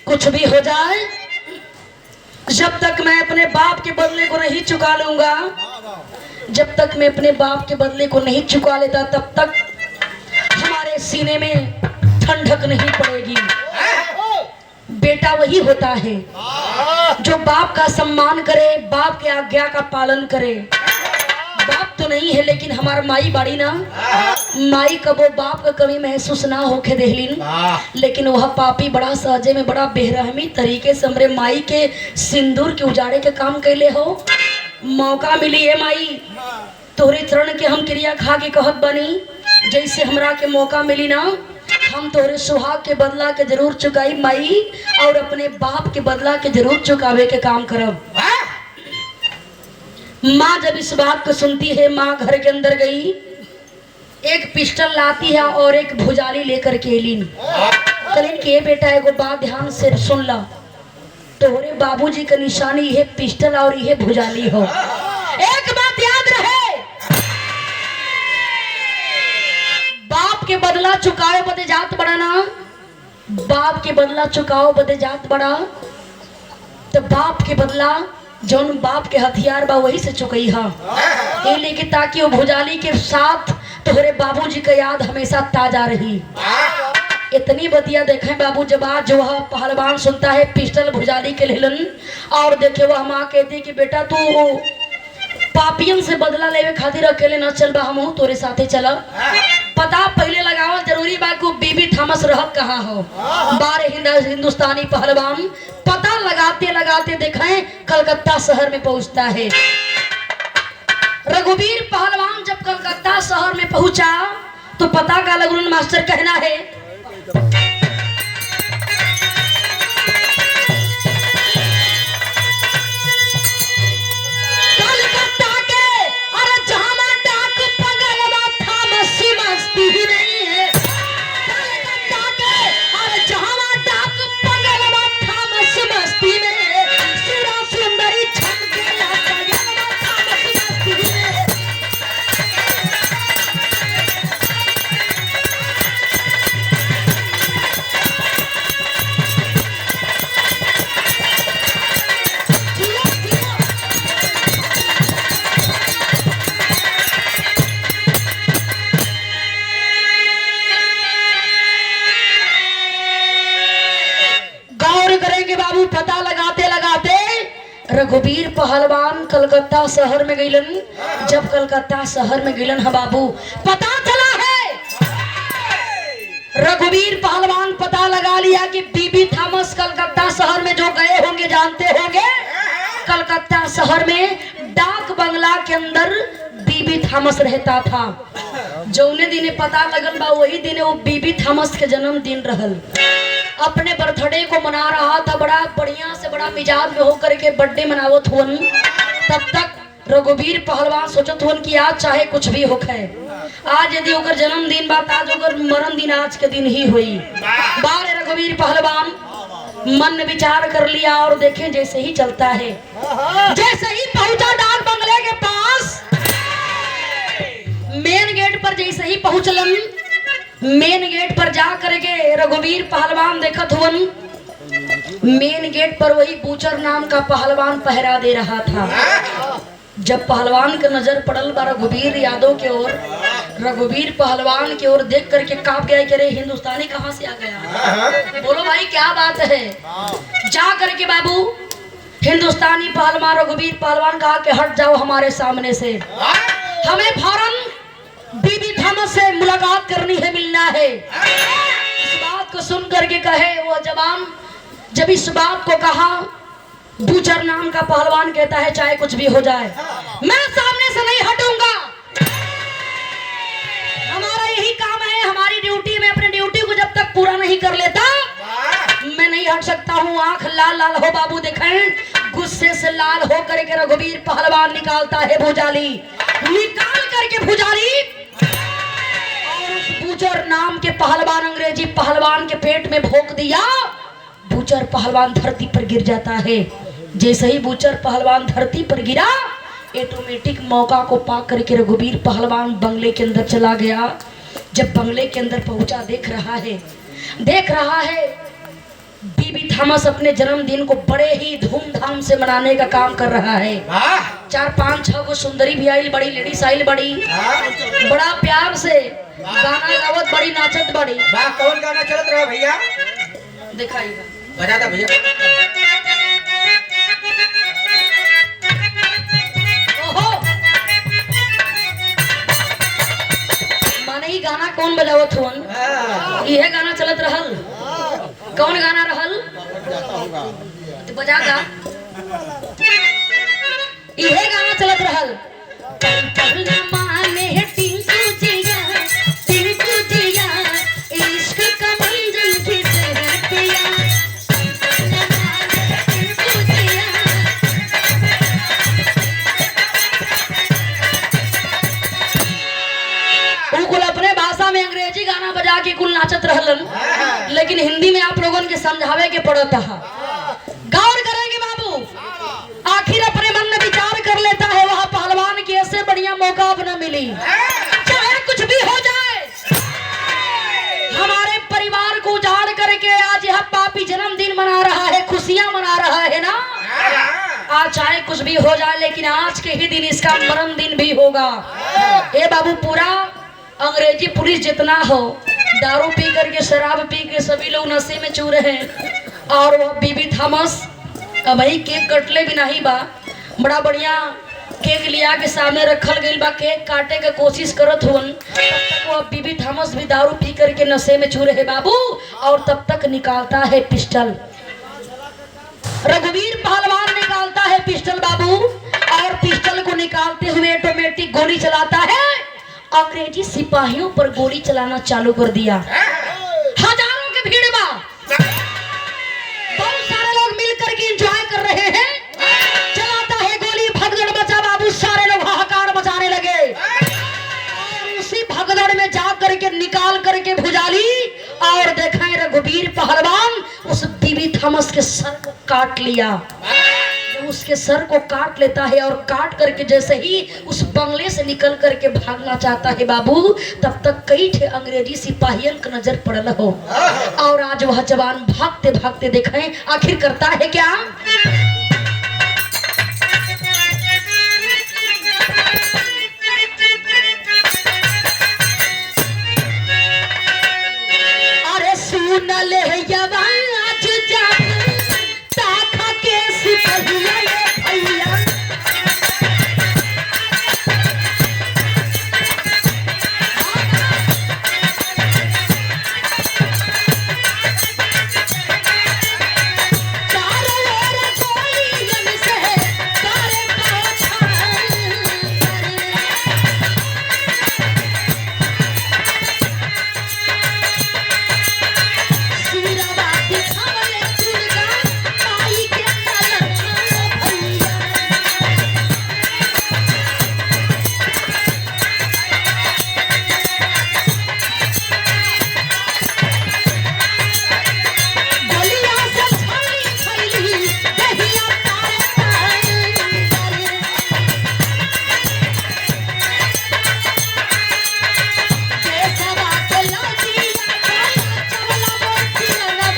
कुछ भी हो जाए, जब तक मैं अपने बाप के बदले को नहीं चुका लूंगा, जब तक मैं अपने बाप के बदले को नहीं चुका लेता, तब तक हमारे सीने में ठंडक नहीं पड़ेगी। बेटा वही होता है जो बाप का सम्मान करे, बाप के आज्ञा का पालन करे। बाप तो नहीं है, लेकिन हमारा माई बाड़ी ना, माई कबो बाप का कभी महसूस ना होके देहलीन, लेकिन वह पापी बड़ा सहजे में, बड़ा बेरहमी तरीके से हमरे माई के सिंदूर के उजाड़े के काम कैले हो। मौका मिली है माई, तोहरे चरण के हम क्रिया खा के कहत बनी, जैसे हमरा के मौका मिली ना, हम तोहरे सुहाग के बदला के जरूर चुकाई माई, और अपने बाप के बदला के जरूर चुकावे के काम करब। माँ जब इस बात को सुनती है, माँ घर के अंदर गई, एक पिस्टल लाती है और एक भुजाली लेकर के एलिन, कलिन के बेटा एगो बात ध्यान से सुन ला। तोहरे बाबूजी का निशानी ये पिस्टल और ये भुजाली हो। एक बात याद रहे, बाप के बदला चुकाओ बदे जात बड़ा ना, बाप के बदला चुकाओ बदे जात बड़ा, तो बाप के बदला जौन बाप के हथियार बा वही से चुकई हा। ये लेके ताकि वो भुजाली के साथ तोहरे बाबूजी का याद हमेशा ताजा रही। इतनी बतिया देखे बाबू, जब आज जो है पहलवान सुनता है पिस्टल भुजाली के लेलन और देखे वह माँ कहती कि बेटा तू पापियन से बदला लेवे खातिर अकेले न चल बा, हम तोरे साथे चला। पता पहले लगावल जरूरी बा कि बीबी थॉमस रहत कहाँ हो। बारह हिंदुस्तानी पहलवान पता लगाते लगाते देखे कलकत्ता शहर में पहुंचता है। रघुवीर पहलवान जब कलकत्ता शहर में पहुंचा तो पता का लगन मास्टर कहना है, पता लगाते लगाते रघुवीर पहलवान कलकत्ता शहर में गईलन। जब कलकत्ता शहर में गईलन है बाबू, पता चला है रघुवीर पहलवान पता लगा लिया कि बीबी थॉमस कलकत्ता शहर में जो गए होंगे जानते होंगे, कलकत्ता शहर में डाक बंगला के अंदर बीबी थॉमस रहता था। जौने दिने पता लगल बा वही दिने वो बीबी थॉमस के जन्मदिन रहल। अपने बर्थडे को मना रहा था, बड़ा बढ़िया से बड़ा मिजाज में होकर के बर्थडे मनावत हुन। तब तक रघुवीर पहलवान सोचत हुन कि आज चाहे कुछ भी होखे, आज यदि ओकर जन्मदिन बात आज ओकर मरण दिन आज के दिन ही हुई। बारे रघुवीर पहलवान मन में विचार कर लिया और देखे जैसे ही चलता है, जैसे ही पहुंचा डाक बंगले के पास, मेन गेट पर जैसे ही पहुंचलन, मेन गेट पर जा करके रघुवीर पहलवान देखत हुवन, मेन गेट पर वही बूचर नाम का पहलवान पहरा दे रहा था। जब पहलवान का नजर पड़ल बा रघुवीर यादव के ओर, रघुवीर पहलवान की ओर देख करके कांप गया कि अरे हिंदुस्तानी कहाँ से आ गया। बोलो भाई क्या बात है। जा करके बाबू हिंदुस्तानी पहलवान रघुवीर पहलवान कहा कि हट जाओ हमारे सामने से, हमें फौरन बीबी थॉमस से मुलाकात करनी है, मिलना है। इस बात को सुन करके कहे वो जवान, जब इस बात को कहा बूचर नाम का पहलवान कहता है चाहे कुछ भी हो जाए मैं सामने से नहीं हटूंगा, हमारा यही काम है, हमारी ड्यूटी में अपनी ड्यूटी को जब तक पूरा नहीं कर लेता मैं नहीं हट सकता हूँ। आंख लाल लाल हो बाबू देखें, गुस्से से लाल हो करके रघुवीर पहलवान निकालता है भुजाली, निकाल करके भुजाली और उस बूचर नाम के पहलवान अंग्रेजी पहलवान के पेट में भोंक दिया। बूचर पहलवान धरती पर गिर जाता है। जैसे ही बूचर पहलवान धरती पर गिरा, ऑटोमेटिक मौका को पा करके रघुवीर पहलवान बंगले के अंदर चला गया। जब बंगले के अंदर पहुंचा देख रहा है बीबी थॉमस अपने जन्मदिन को बड़े ही धूमधाम से मनाने का काम कर रहा है। 4-5-6 को सुंदरी भी आई बड़ी, लेडीज आई बड़ी, बड़ा प्यार से गाना गावत बड़ी, नाचत बड़ी। कौन गाना चलत रहा भैया? दिखाइएगा, बजा दो भैया। ओहो, माने ही गाना कौन बजावत हुन? यह गाना चलत रहल। कौन गाना रहल? तो बजा गा। यह गाना चलत रहल। माने टिंकू जिया, टिंकू जिया, इश्क का मंजिल की सहतिया, टिंकू जिया। कुल अपने भाषा में अंग्रेजी गाना बजा के कुल नाचत रहलन, लेकिन हिंदी में आप लोगों के समझावे के पड़ता है। गौर कर ली। चाहे कुछ भी हो जाए, हमारे परिवार को उजाड़ करके आज यह पापी जन्मदिन मना रहा है, खुशियां मना रहा है ना। आज चाहे कुछ भी हो जाए, लेकिन आज के ही दिन इसका मरण दिन भी होगा। ए बाबू, पूरा अंग्रेजी पुलिस जितना हो, दारू पी करके, शराब पी के सभी लोग नशे में चूर हैं। और वो बीबी थॉमस वही केक कटले भी नहीं बा, बड़ा बढ़िया केक लिया के सामने रखल गई बा, केक काटे के कोशिश करत हुन। तब तक वो बीबी थॉमस भी दारू पी करके नशे में चूर है बाबू। और तब तक निकालता है पिस्टल, रघुवीर पहलवान निकालता है पिस्टल बाबू। और पिस्टल को निकालते हुए ऑटोमेटिक गोली चलाता है। अंग्रेजी सिपाहियों पर गोली चलाना चालू कर दिया। हजारों की भीड़ बा, बहुत सारे लोग मिलकर के एंजॉय कर रहे हैं। चलाता है गोली, भगदड़ मचा बाबू, सारे लोग हाहाकार मचाने लगे। और उसी भगदड़ में जा करके निकाल करके भुजाली और देखा रघुवीर पहलवान उस बीबी थॉमस के सर को काट लिया। उसके सर को काट लेता है और काट करके जैसे ही उस बंगले से निकल करके भागना चाहता है बाबू, तब तक कई ठे अंग्रेजी सिपाहियन का नजर पड़ल हो। और आज वह जवान भागते भागते देखें आखिर करता है क्या। अरे सुन ले आज जब ताखा के सिपाहिया भैया, चारों ओर गोलियन से करे पहचान। सिरवा दिखावले दुर्गा माई के कलर भैया। गलिया से छाली छाली दहिया तारे तारे। देशवा के लाजिया चवला मोती रवन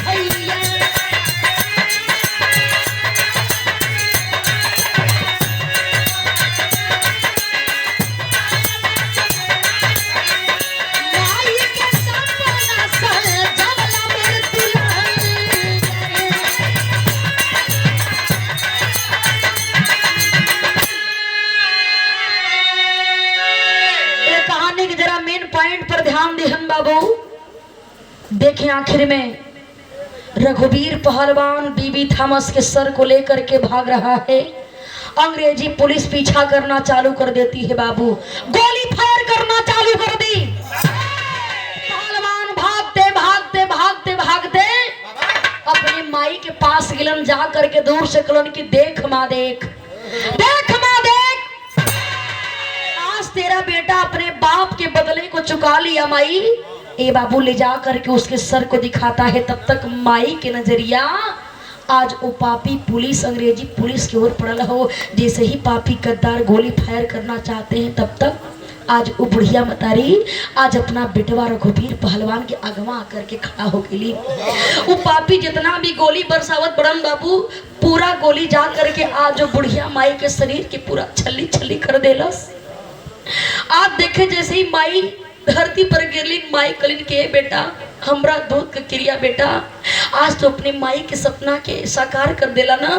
भैया। माई के सपना सल जवला मूर्ति ये कहानी के जरा मेन पॉइंट पर ध्यान देहन बाबू। देखें आखिर में रघुवीर पहलवान बीबी थॉमस के सर को लेकर के भाग रहा है। अंग्रेजी पुलिस पीछा करना चालू कर देती है बाबू, गोली फायर करना चालू कर दी। पहलवान भागते भागते भागते भागते अपनी माई के पास गिलन, जा करके दूर से कलन की देख माँ देख, देख माँ देख, आज तेरा बेटा अपने बाप के बदले को चुका लिया माई। ए बाबू ले जा करके उसके सर को दिखाता है। तब तक माई के नजरिया आज वो पापी पुलिस, अंग्रेजी पुलिस की ओर पड़ल हो। जैसे ही पापी गद्दार गोली फायर करना चाहते हैं, तब तक आज वो बुढ़िया मतारी आज अपना बेटवा रघुवीर पहलवान के अगवा आकर के खड़ा हो गई। वो पापी जितना भी गोली बरसावत बड़न बाबू, पूरा गोली जा करके आज जो बुढ़िया माई के शरीर की पूरा छल्ली छल्ली कर देलस। आज देखे जैसे ही माई धरती पर गिरली, माई कलिन के बेटा हमरा दूध का क्रिया बेटा, आज तो अपनी माई के सपना के साकार कर देला ना,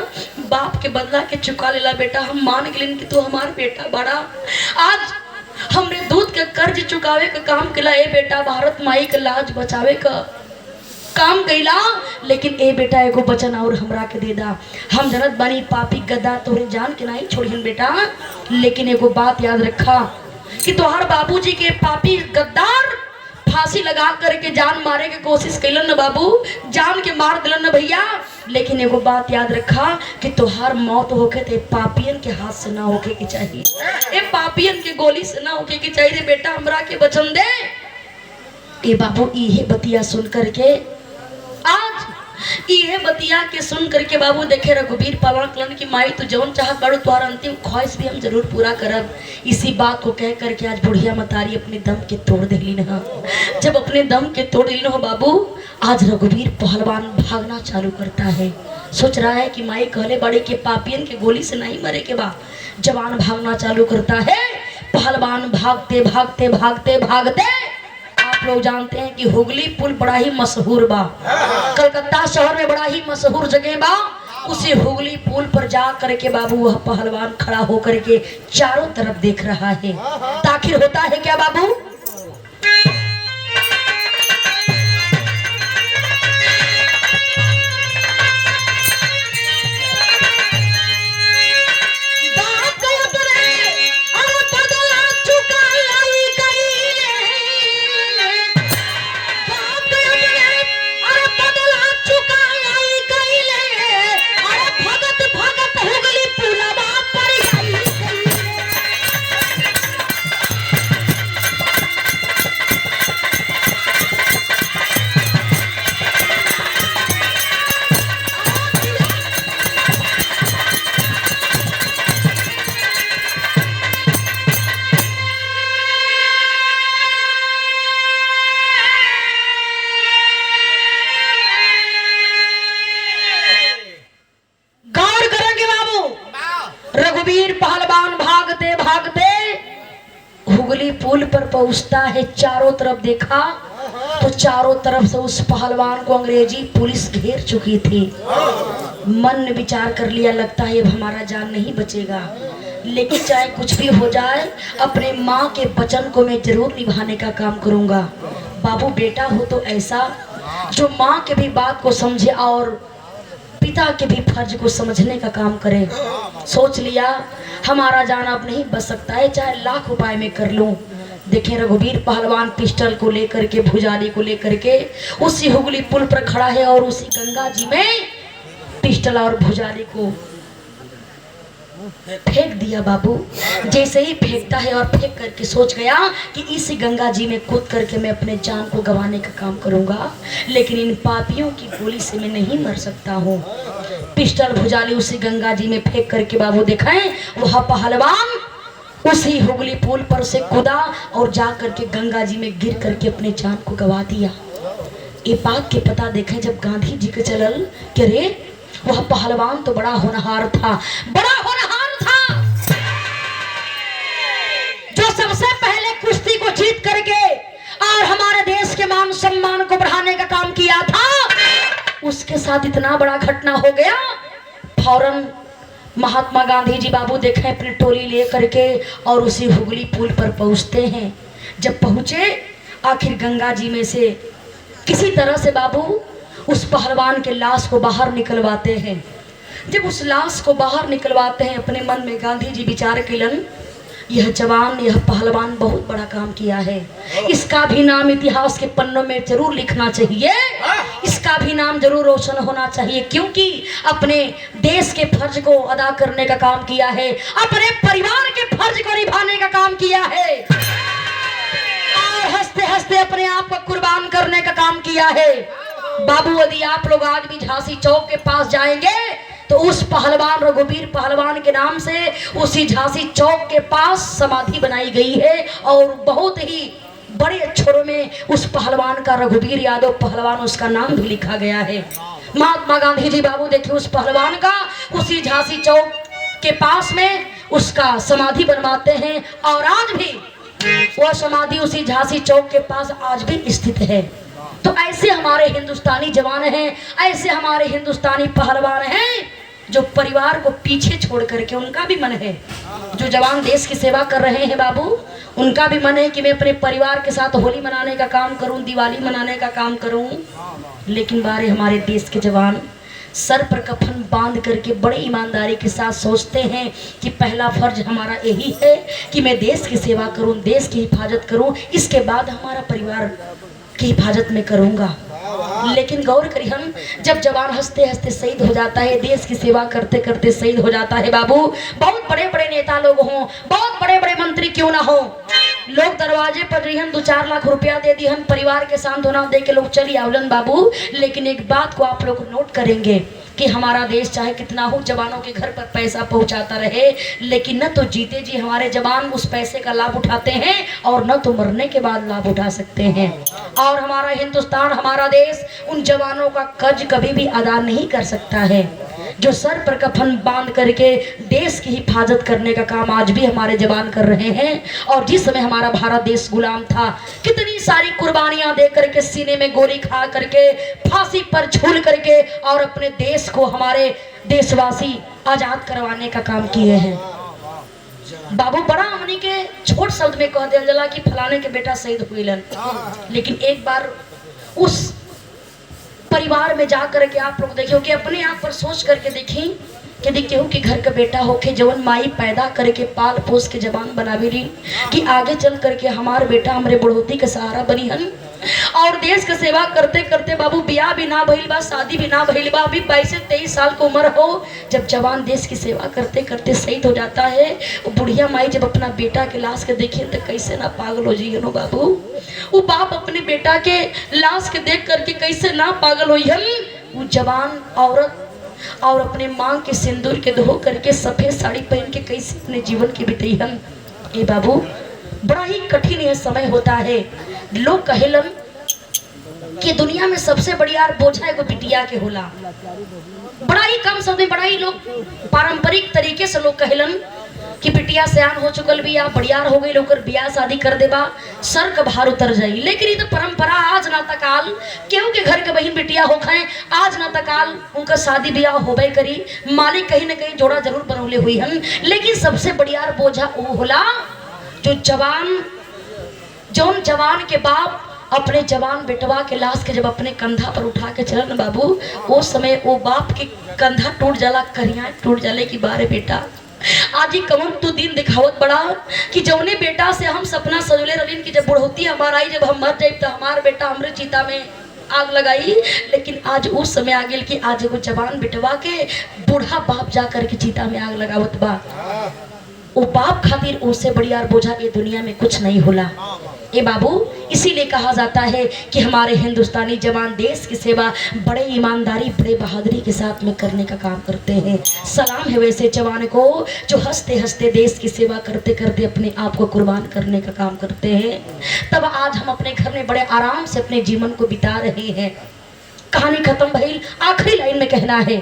बाप के बदला के चुका लेला बेटा। हम मान गिलिन कि तू हमार बेटा बड़ा, आज हमने दूध के कर्ज चुकावे का काम किला। ए बेटा भारत माई के लाज बचावे का काम कैला, लेकिन ए बेटा एगो बचन और हमरा के दे दा। हम जनत बनी पापी गद्दार तोहरे जान के नहीं छोड़ियन बेटा, लेकिन एगो बात याद रखा कि तोहार बाबूजी के पापी गद्दार फांसी लगा करके जान मारे के कोशिश कैलन न बाबू, जान के मार दिलन न भैया। लेकिन एगो बात याद रखा कि तोहार मौत होके ते पापियन के हाथ से ना होके के चाहिए, ए पापियन के गोली से ना होके के चाहिए बेटा, हमरा के वचन दे। ए बाबू इहे बतिया सुन करके आज ये बतिया के सुन करके बाबू देखे रघुवीर पहलवान कलन की माई तो जौन चाहत बाड़ू तुम्हारा अंतिम ख्वाहिश भी हम जरूर पूरा करब। इसी बात को कह करके आज बुढ़िया मतारी अपने दम के तोड़ देली न। जब अपने दम के तोड़ देली न बाबू, आज रघुवीर पहलवान भागना चालू करता है। सोच रहा है कि माई कहले बड़े के पापियन के गोली से नहीं मरे के बाद जवान भागना चालू करता है। पहलवान भागते भागते भागते भागते, आप लोग जानते हैं कि हुगली पुल बड़ा ही मशहूर बा, कलकत्ता शहर में बड़ा ही मशहूर जगह बा। उसी हुगली पुल पर जा करके बाबू वह पहलवान खड़ा होकर के चारों तरफ देख रहा है। आखिर होता है क्या बाबू? रघुवीर पहलवान भागते भागते हुगली पुल पर पहुंचता है। चारों तरफ देखा तो चारों तरफ से उस पहलवान को अंग्रेजी पुलिस घेर चुकी थी। मन ने विचार कर लिया, लगता है अब हमारा जान नहीं बचेगा, लेकिन चाहे कुछ भी हो जाए अपने माँ के वचन को मैं जरूर निभाने का काम करूंगा। बाबू बेटा हो तो ऐसा जो माँ के भी बात को समझे और पिता के भी फर्ज को समझने का काम करे। सोच लिया हमारा जान अब नहीं बच सकता है, चाहे लाख उपाय में कर लूं। देखें रघुवीर पहलवान पिस्टल को लेकर के, भुजाली को लेकर के उसी हुगली पुल पर खड़ा है और उसी गंगा जी में पिस्टल और भुजाली को फेंक दिया। बाबू जैसे ही फेंकता है और फेंक करके सोच गया कि इसी गंगा जी में कूद करके मैं अपने जान को गंवाने का काम करूंगा, लेकिन इन पापियों की गोली से मैं नहीं मर सकता हूँ। पिस्टल भुजाली उसी गंगा जी में फेंक करके बाबू दिखाएं वह पहलवान उसी हुगली पुल पर से कूदा और जा करके गंगा जी में गिर करके अपने जान को गंवा दिया। ये बात के पता देखें जब गांधी जी के चलल कि रे वह पहलवान तो बड़ा होनहार था, बड़ा होनहार था, जो सबसे पहले कुश्ती को जीत करके और हमारे देश के मान सम्मान को बढ़ाने का काम किया था। उसके साथ इतना बड़ा घटना हो गया, फौरन महात्मा गांधी जी बाबू देखे अपनी टोली ले करके और उसी हुगली पुल पर पहुंचते हैं। जब पहुंचे आखिर गंगा जी में से किसी तरह से बाबू उस पहलवान के लाश को बाहर निकलवाते हैं। जब उस लाश को बाहर निकलवाते हैं अपने मन में गांधी जी विचार किलन, यह जवान यह पहलवान बहुत बड़ा काम किया है, इसका भी नाम इतिहास के पन्नों में जरूर लिखना चाहिए, इसका भी नाम जरूर रोशन होना चाहिए, क्योंकि अपने देश के फर्ज को अदा करने का काम किया है, अपने परिवार के फर्ज को निभाने का काम किया है और हंसते हंसते अपने आप को कुर्बान करने का काम किया है। बाबू यदि आप लोग आज भी झांसी चौक के पास जाएंगे तो उस पहलवान रघुवीर पहलवान के नाम से उसी झांसी चौक के पास समाधि बनाई गई है और बहुत ही बड़े अक्षरों में उस पहलवान का रघुवीर यादव पहलवान उसका नाम भी लिखा गया है। महात्मा गांधी जी बाबू देखिए उस पहलवान का उसी झांसी चौक के पास में उसका समाधि बनवाते हैं और आज भी वह समाधि उसी झांसी चौक के पास आज भी स्थित है। तो ऐसे हमारे हिंदुस्तानी जवान हैं, ऐसे हमारे हिंदुस्तानी पहलवान हैं जो परिवार को पीछे छोड़ करके, उनका भी मन है, जो जवान देश की सेवा कर रहे हैं बाबू, उनका भी मन है कि मैं अपने परिवार के साथ होली मनाने का काम करूं, दिवाली मनाने का काम करूं, लेकिन बारे हमारे देश के जवान सर पर कफन बांध करके बड़े ईमानदारी के साथ सोचते हैं कि पहला फर्ज हमारा यही है कि मैं देश की सेवा करूं, देश की हिफाजत करूं, इसके बाद हमारा परिवार की हिफाजत में करूंगा। लेकिन गौर करिए हम, जब जवान हंसते हंसते शहीद हो जाता है, देश की सेवा करते करते शहीद हो जाता है बाबू, बहुत बड़े बड़े नेता लोग हों, बहुत बड़े बड़े मंत्री क्यों ना हो, लोग दरवाजे पर रिहन 2-4 लाख रुपया दे दी, हम परिवार के सांत्वना दे के लोग चली आवलन बाबू। लेकिन एक बात को आप लोग नोट करेंगे कि हमारा देश चाहे कितना हो जवानों के घर पर पैसा पहुंचाता रहे, लेकिन न तो जीते जी हमारे जवान उस पैसे का लाभ उठाते हैं और न तो मरने के बाद लाभ उठा सकते हैं। और हमारा हिंदुस्तान, हमारा देश उन जवानों का कर्ज कभी भी अदा नहीं कर सकता है, जो सर पर कफन बांध करके देश की हिफाजत करने का काम आज भी हमारे जवान कर रहे हैं। और जिस समय हमारा भारत देश गुलाम था, कितनी सारी कुर्बानियां दे करके, सीने में गोली खा करके, फांसी पर झूल करके और अपने देश को हमारे देशवासी आजाद करवाने का काम किए हैं बाबू। बड़ा हमनी के छोट शब्द में कह दिया जला कि फलाने के बेटा शहीद हुईलन, लेकिन एक बार उस परिवार में जा करके आप लोग देखियो कि अपने आप पर सोच करके देखें कि देखियो कि घर का बेटा होके जवन माई पैदा करके पाल पोस के जवान बनावी रही कि आगे चल करके हमारे बेटा हमारे बढ़ोतरी के सहारा बनी हन। और देश की सेवा करते करते बाबू ब्याह भी ना भइल बा, शादी भी ना भइल बा, अभी 22-23 साल की उम्र हो, जब जवान देश की सेवा करते करते शहीद हो जाता है, वो बुढ़िया माई जब अपना बेटा के लाश के देखे तो कैसे ना पागल हो जाइए नो बाबू। वो बाप अपने बेटा के लाश के देख करके कैसे ना पागल हो, वो जवान औरत और अपने मांग के सिंदूर के धो करके सफेद साड़ी पहन के कैसे अपने जीवन के बिताइहन। ए बाबू, बड़ा ही कठिन यह समय होता है। लोग कहेलन कि दुनिया में सबसे बढ़िया बोझा एगो बिटिया के होला। बड़ा ही कम शब्द में, बड़ा ही लोग पारंपरिक तरीके से लोग कहेलन कि बिटिया सयान हो चुकल भी, आप बढ़ियार हो गई, लोग ब्याह शादी कर देबा, सर का भार उतर जाई। लेकिन ये तो परंपरा आज ना तकाल केहू के घर के बहन बिटिया हो खाए, आज ना तकाल उनका शादी ब्याह होबे करी, मालिक कहीं ना कहीं जोड़ा जरूर बनौले हुई हन। लेकिन सबसे बढ़िया बोझा वो होला जो जौन जवान के बाप अपने जवान बेटवा के लाश के जब अपने कंधा पर उठा के चलन बाबू, वो समय वो बाप के कंधा टूट जाला, करिया टूट जाले की बारे बेटा आज ही कौन तू दिन दिखावत बड़ा कि जौने बेटा से हम सपना सजोले रलीन कि जब बुढ़ौती हमारा आई, जब हम मर जाए तो हमार बेटा हमरे चिता में आग लगाई। लेकिन आज उस समय आ गया कि आज एगो जवान बेटवा के बूढ़ा बाप जा करके चिता में आग लगावत बा। वो बाप खातिर उससे बढ़िया बोझा ये दुनिया में कुछ नहीं होला। ए बाबू, इसीलिए कहा जाता है कि हमारे हिंदुस्तानी जवान देश की सेवा बड़े ईमानदारी, बड़े बहादुरी के साथ में करने का काम करते हैं। सलाम है वैसे जवान को जो हंसते हंसते देश की सेवा करते करते अपने आप को कुर्बान करने का काम करते हैं। तब आज हम अपने घर में बड़े आराम से अपने जीवन को बिता रहे हैं। कहानी खत्म भइल, आखिरी लाइन में कहना है